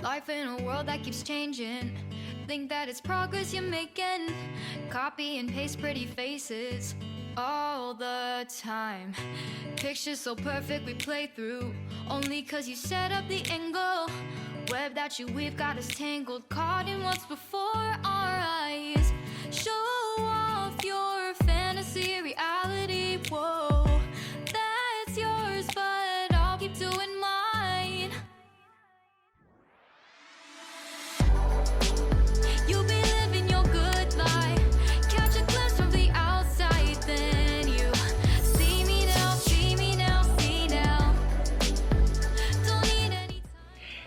Life in a world that keeps changing. Think that it's progress you're making. Copy and paste pretty faces all the time. Pictures so perfect we play through. Only cause you set up the angle. Web that you weave got us tangled. Caught in what's before our eyes. Show off your fantasy reality. Whoa, that's yours, but I'll keep doing mine. You'll be living your good life. Catch a glimpse from the outside, then you see me now, see me now, see now. Don't need any time.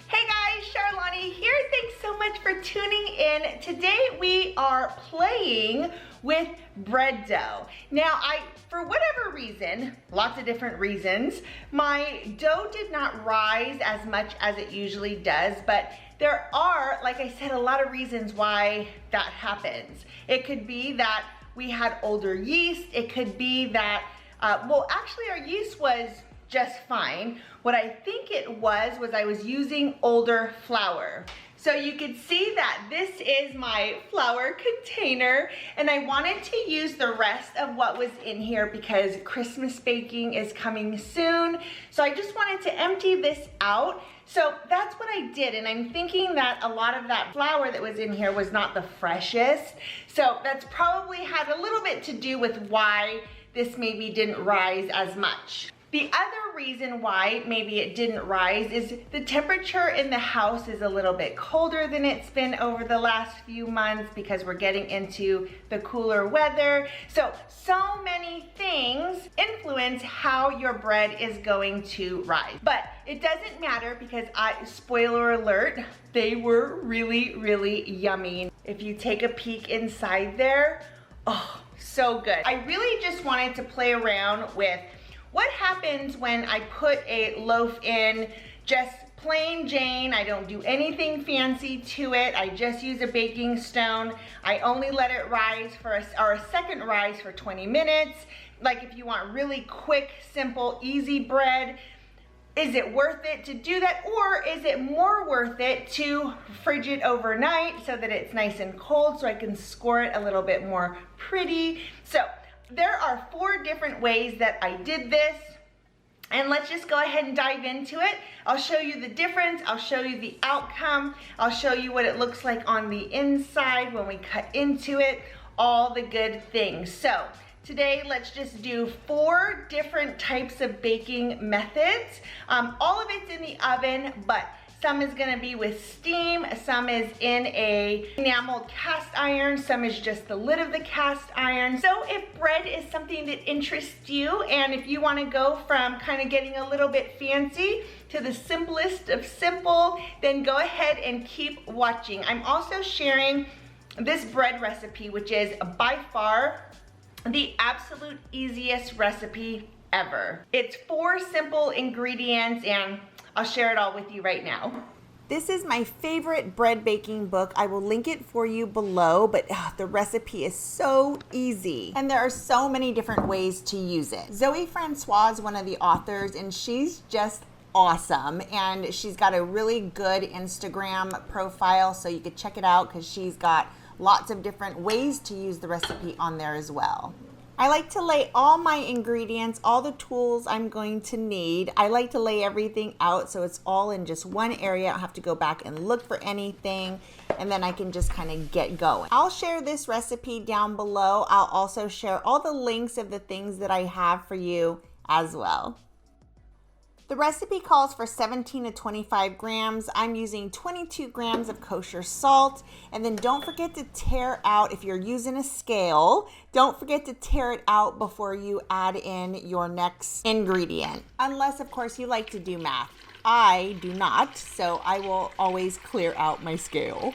Hey guys, Charlani here. Thanks so much for tuning in. Today we are playing with bread dough. Now for whatever reason, lots of different reasons, my dough did not rise as much as it usually does, but there are, like I said, a lot of reasons why that happens. It could be that we had older yeast. It could be that, well, actually our yeast was just fine. What I think it was I was using older flour. So you can see that this is my flour container, and I wanted to use the rest of what was in here because Christmas baking is coming soon. So I just wanted to empty this out. So that's what I did, and I'm thinking that a lot of that flour that was in here was not the freshest. So that's probably had a little bit to do with why this maybe didn't rise as much. The other reason why maybe it didn't rise is the temperature in the house is a little bit colder than it's been over the last few months because we're getting into the cooler weather. So many things influence how your bread is going to rise. But it doesn't matter because spoiler alert, they were really, really yummy. If you take a peek inside there, oh, so good. I really just wanted to play around with what happens when I put a loaf in just plain Jane. I don't do anything fancy to it. I just use a baking stone. I only let it rise for a second rise for 20 minutes. Like if you want really quick, simple, easy bread, is it worth it to do that? Or is it more worth it to fridge it overnight so that it's nice and cold so I can score it a little bit more pretty? So there are 4 different ways that I did this, and let's just go ahead and dive into it. I'll show you the difference, I'll show you the outcome, I'll show you what it looks like on the inside when we cut into it, all the good things. So today, let's just do 4 different types of baking methods. All of it's in the oven, but some is gonna be with steam, some is in a enameled cast iron, some is just the lid of the cast iron. So if bread is something that interests you, and if you wanna go from kind of getting a little bit fancy to the simplest of simple, then go ahead and keep watching. I'm also sharing this bread recipe, which is by far the absolute easiest recipe ever. It's 4 simple ingredients, and I'll share it all with you right now. This is my favorite bread baking book. I will link it for you below, but the recipe is so easy. And there are so many different ways to use it. Zoe Francois is one of the authors, and she's just awesome. And she's got a really good Instagram profile, so you could check it out because she's got lots of different ways to use the recipe on there as well. I like to lay all my ingredients, all the tools I'm going to need. I like to lay everything out so it's all in just one area. I don't have to go back and look for anything, and then I can just kind of get going. I'll share this recipe down below. I'll also share all the links of the things that I have for you as well. The recipe calls for 17 to 25 grams. I'm using 22 grams of kosher salt. And then don't forget to tear out, if you're using a scale, don't forget to tear it out before you add in your next ingredient. Unless, of course, you like to do math. I do not, so I will always clear out my scale.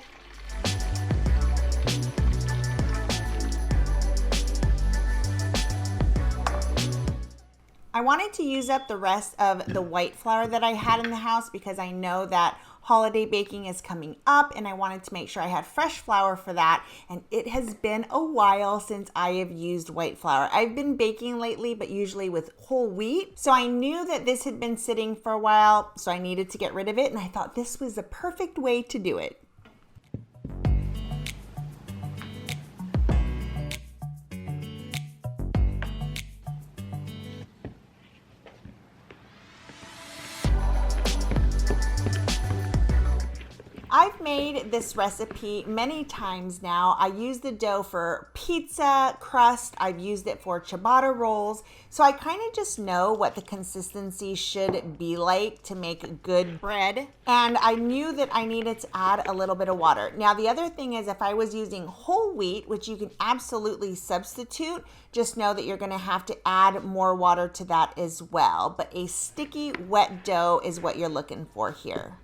I wanted to use up the rest of the white flour that I had in the house because I know that Holiday baking is coming up and I wanted to make sure I had fresh flour for that. And it has been a while since I have used white flour. I've been baking lately, but usually with whole wheat. So I knew that this had been sitting for a while, so I needed to get rid of it. And I thought this was the perfect way to do it. I've made this recipe many times now. I use the dough for pizza crust. I've used it for ciabatta rolls. So I kind of just know what the consistency should be like to make good bread. And I knew that I needed to add a little bit of water. Now, the other thing is if I was using whole wheat, which you can absolutely substitute, just know that you're going to have to add more water to that as well. But a sticky, wet dough is what you're looking for here.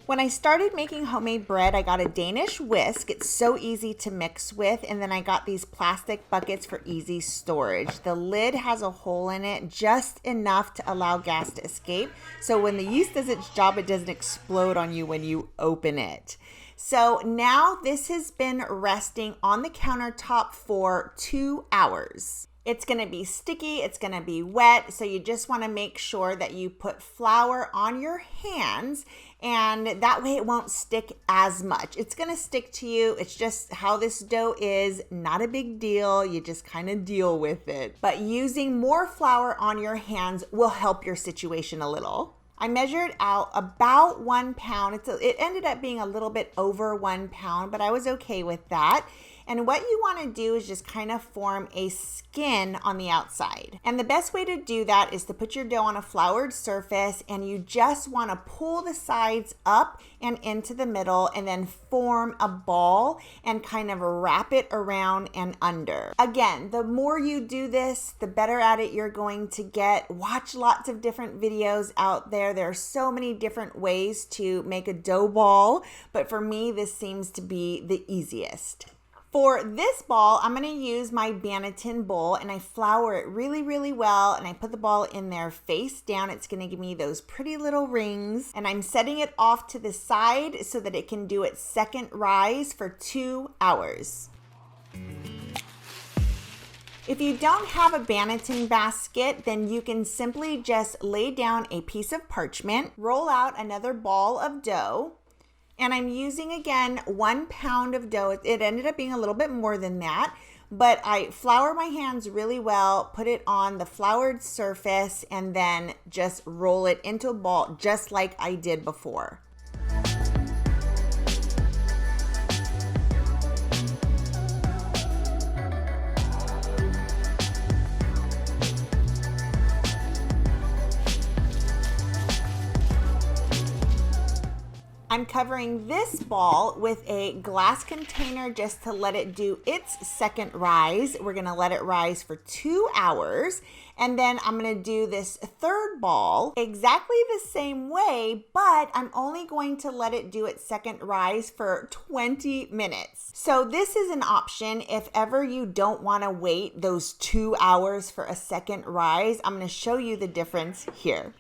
When I started making homemade bread, I got a Danish whisk. It's so easy to mix with. And then I got these plastic buckets for easy storage. The lid has a hole in it, just enough to allow gas to escape. So when the yeast does its job, it doesn't explode on you when you open it. So now this has been resting on the countertop for 2 hours. It's going to be sticky, it's going to be wet, so you just want to make sure that you put flour on your hands, and that way it won't stick as much. It's going to stick to you. It's just how this dough is, not a big deal. You just kind of deal with it. But using more flour on your hands will help your situation a little. I measured out about 1 pound. It ended up being a little bit over 1 pound, but I was okay with that. And what you want to do is just kind of form a skin on the outside. And the best way to do that is to put your dough on a floured surface, and you just want to pull the sides up and into the middle and then form a ball and kind of wrap it around and under. Again, the more you do this, the better at it you're going to get. Watch lots of different videos out there. There are so many different ways to make a dough ball, but for me, this seems to be the easiest. For this ball, I'm going to use my Banneton bowl, and I flour it really, really well, and I put the ball in there face down. It's going to give me those pretty little rings, and I'm setting it off to the side so that it can do its second rise for 2 hours. If you don't have a Banneton basket, then you can simply just lay down a piece of parchment, roll out another ball of dough, and I'm using, again, 1 pound of dough. It ended up being a little bit more than that, but I flour my hands really well, put it on the floured surface, and then just roll it into a ball just like I did before. I'm covering this ball with a glass container just to let it do its second rise. We're going to let it rise for 2 hours. And then I'm going to do this third ball exactly the same way, but I'm only going to let it do its second rise for 20 minutes. So this is an option if ever you don't want to wait those 2 hours for a second rise. I'm going to show you the difference here.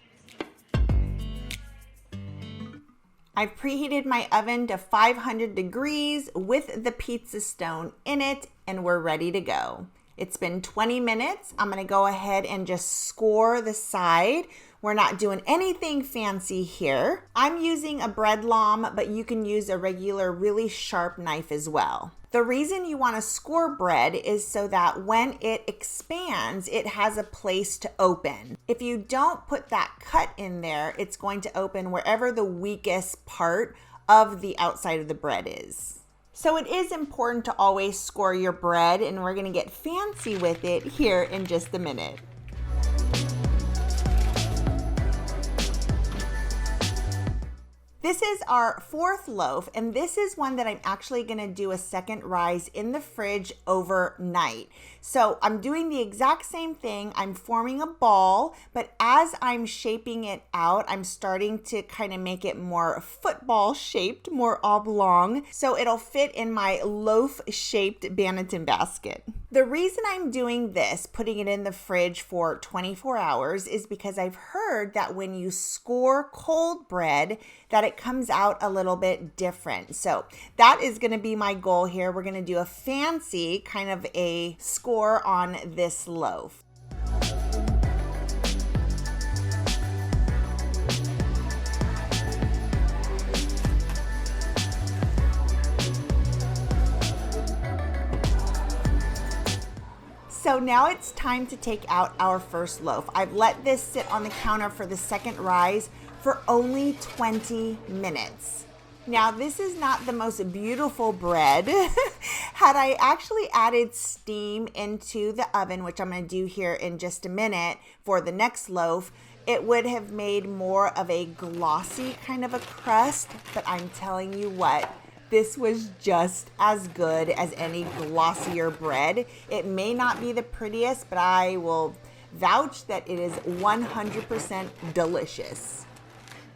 I've preheated my oven to 500 degrees with the pizza stone in it, and we're ready to go. It's been 20 minutes. I'm going to go ahead and just score the side. We're not doing anything fancy here. I'm using a bread lom, but you can use a regular, really sharp knife as well. The reason you want to score bread is so that when it expands, it has a place to open. If you don't put that cut in there, it's going to open wherever the weakest part of the outside of the bread is. So it is important to always score your bread, and we're going to get fancy with it here in just a minute. This is our fourth loaf, and this is one that I'm actually going to do a second rise in the fridge overnight. So I'm doing the exact same thing. I'm forming a ball, but as I'm shaping it out, I'm starting to kind of make it more football shaped, more oblong, so it'll fit in my loaf shaped Banneton basket. The reason I'm doing this, putting it in the fridge for 24 hours, is because I've heard that when you score cold bread, that it comes out a little bit different. So that is going to be my goal here. We're going to do a fancy kind of a score on this loaf. So now it's time to take out our first loaf. I've let this sit on the counter for the second rise for only 20 minutes. Now this is not the most beautiful bread. Had I actually added steam into the oven, which I'm going to do here in just a minute for the next loaf, it would have made more of a glossy kind of a crust, but I'm telling you what, this was just as good as any glossier bread. It may not be the prettiest, but I will vouch that it is 100% delicious.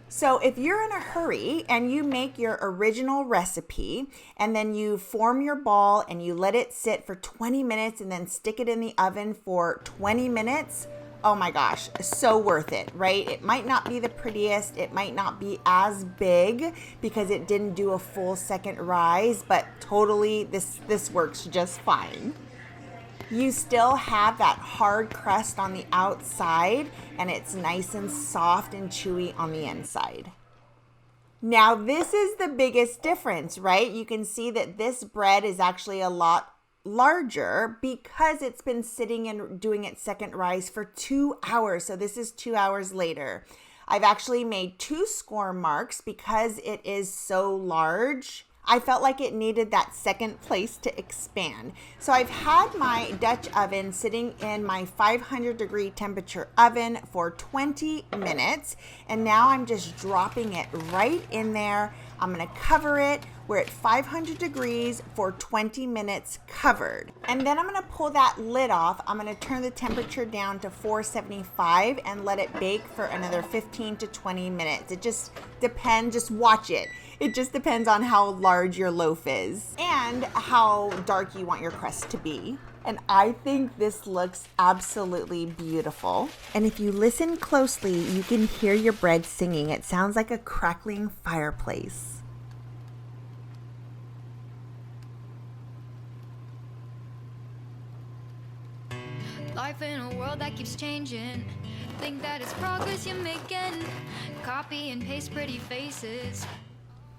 So if you're in a hurry and you make your original recipe and then you form your ball and you let it sit for 20 minutes and then stick it in the oven for 20 minutes, oh my gosh, so worth it, right? It might not be the prettiest, it might not be as big because it didn't do a full second rise, but totally this works just fine. You still have that hard crust on the outside and it's nice and soft and chewy on the inside. Now this is the biggest difference, right? You can see that this bread is actually a lot larger because it's been sitting and doing its second rise for 2 hours. So this is 2 hours later. I've actually made 2 score marks because it is so large. I felt like it needed that second place to expand. So I've had my Dutch oven sitting in my 500 degree temperature oven for 20 minutes. And now I'm just dropping it right in there. I'm gonna cover it. We're at 500 degrees for 20 minutes covered. And then I'm gonna pull that lid off. I'm gonna turn the temperature down to 475 and let it bake for another 15 to 20 minutes. It just depends, just watch it. It just depends on how large your loaf is and how dark you want your crust to be. And I think this looks absolutely beautiful. And if you listen closely, you can hear your bread singing. It sounds like a crackling fireplace. Life in a world that keeps changing. Think that it's progress you're making. Copy and paste pretty faces.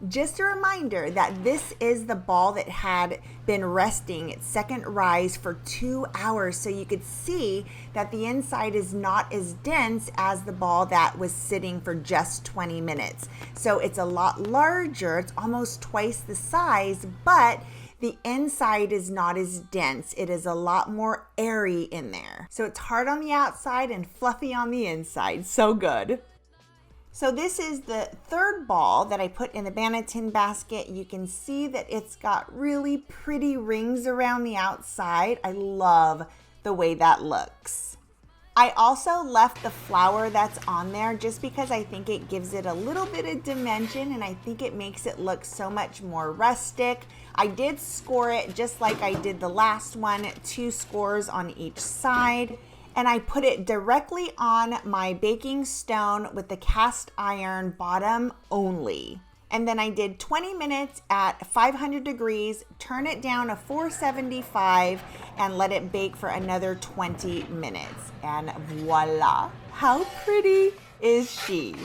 Just a reminder that this is the ball that had been resting its second rise for 2 hours. So you could see that the inside is not as dense as the ball that was sitting for just 20 minutes. So it's a lot larger. It's almost twice the size, but the inside is not as dense. It is a lot more airy in there. So it's hard on the outside and fluffy on the inside. So good. So this is the third ball that I put in the Banneton basket. You can see that it's got really pretty rings around the outside. I love the way that looks. I also left the flour that's on there just because I think it gives it a little bit of dimension and I think it makes it look so much more rustic. I did score it just like I did the last one, 2 scores on each side. And I put it directly on my baking stone with the cast iron bottom only. And then I did 20 minutes at 500 degrees, turn it down to 475 and let it bake for another 20 minutes. And voila, how pretty is she?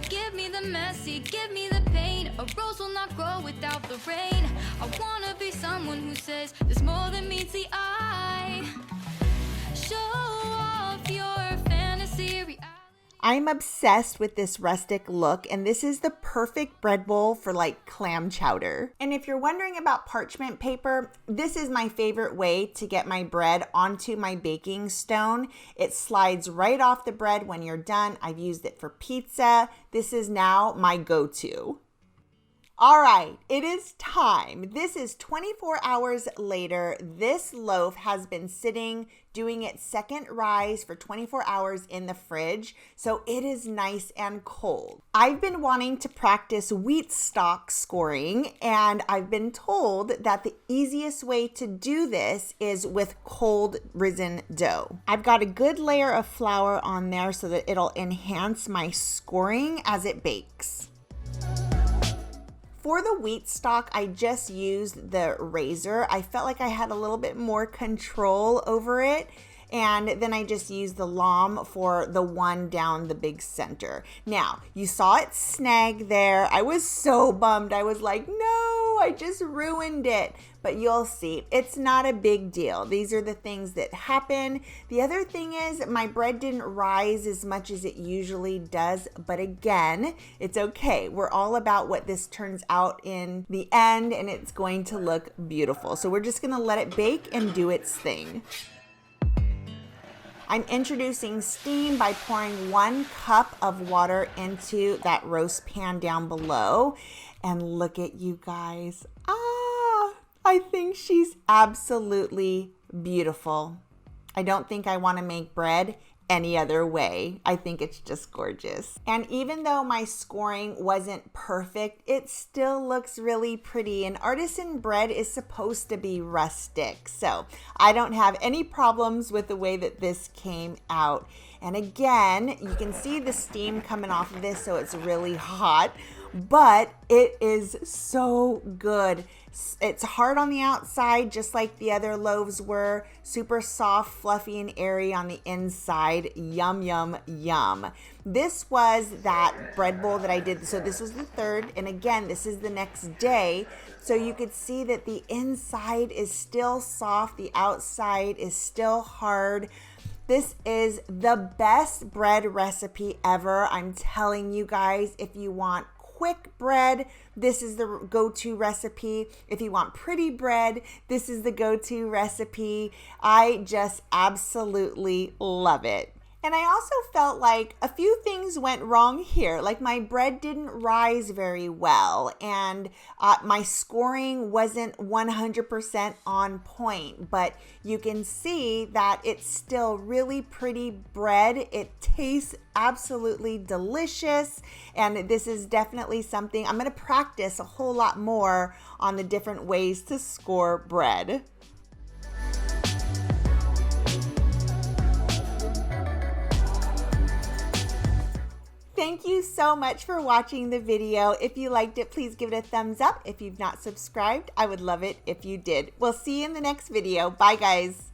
Give me the messy, give me the pain. A rose will not grow without the rain. I wanna be someone who says there's more than meets the eye. Show off your fantasy reality. I'm obsessed with this rustic look, and this is the perfect bread bowl for like clam chowder. And if you're wondering about parchment paper, this is my favorite way to get my bread onto my baking stone. It slides right off the bread when you're done. I've used it for pizza. This is now my go-to. All right, it is time. This is 24 hours later. This loaf has been sitting, doing its second rise for 24 hours in the fridge, so it is nice and cold. I've been wanting to practice wheat stock scoring, and I've been told that the easiest way to do this is with cold risen dough. I've got a good layer of flour on there so that it'll enhance my scoring as it bakes. For the wheat stock, I just used the razor. I felt like I had a little bit more control over it. And then I just used the lom for the one down the big center. Now, you saw it snag there. I was so bummed. I was like, no, I just ruined it. But you'll see, it's not a big deal. These are the things that happen. The other thing is my bread didn't rise as much as it usually does. But again, it's okay. We're all about what this turns out in the end, and it's going to look beautiful. So we're just gonna let it bake and do its thing. I'm introducing steam by pouring 1 cup of water into that roast pan down below. And look at you guys. I think she's absolutely beautiful. I don't think I want to make bread any other way. I think it's just gorgeous. And even though my scoring wasn't perfect, it still looks really pretty. And artisan bread is supposed to be rustic. So I don't have any problems with the way that this came out. And again, you can see the steam coming off of this, so it's really hot, but it is so good. It's hard on the outside, just like the other loaves were. Super soft, fluffy, and airy on the inside. Yum, yum, yum. This was that bread bowl that I did. So this was the third. And again, this is the next day. So you could see that the inside is still soft. The outside is still hard. This is the best bread recipe ever. I'm telling you guys, if you want quick bread, this is the go-to recipe. If you want pretty bread, this is the go-to recipe. I just absolutely love it. And I also felt like a few things went wrong here. Like my bread didn't rise very well, and my scoring wasn't 100% on point, but you can see that it's still really pretty bread. It tastes absolutely delicious, and this is definitely something I'm going to practice a whole lot more on the different ways to score bread. Thank you so much for watching the video. If you liked it, please give it a thumbs up. If you've not subscribed, I would love it if you did. We'll see you in the next video. Bye, guys.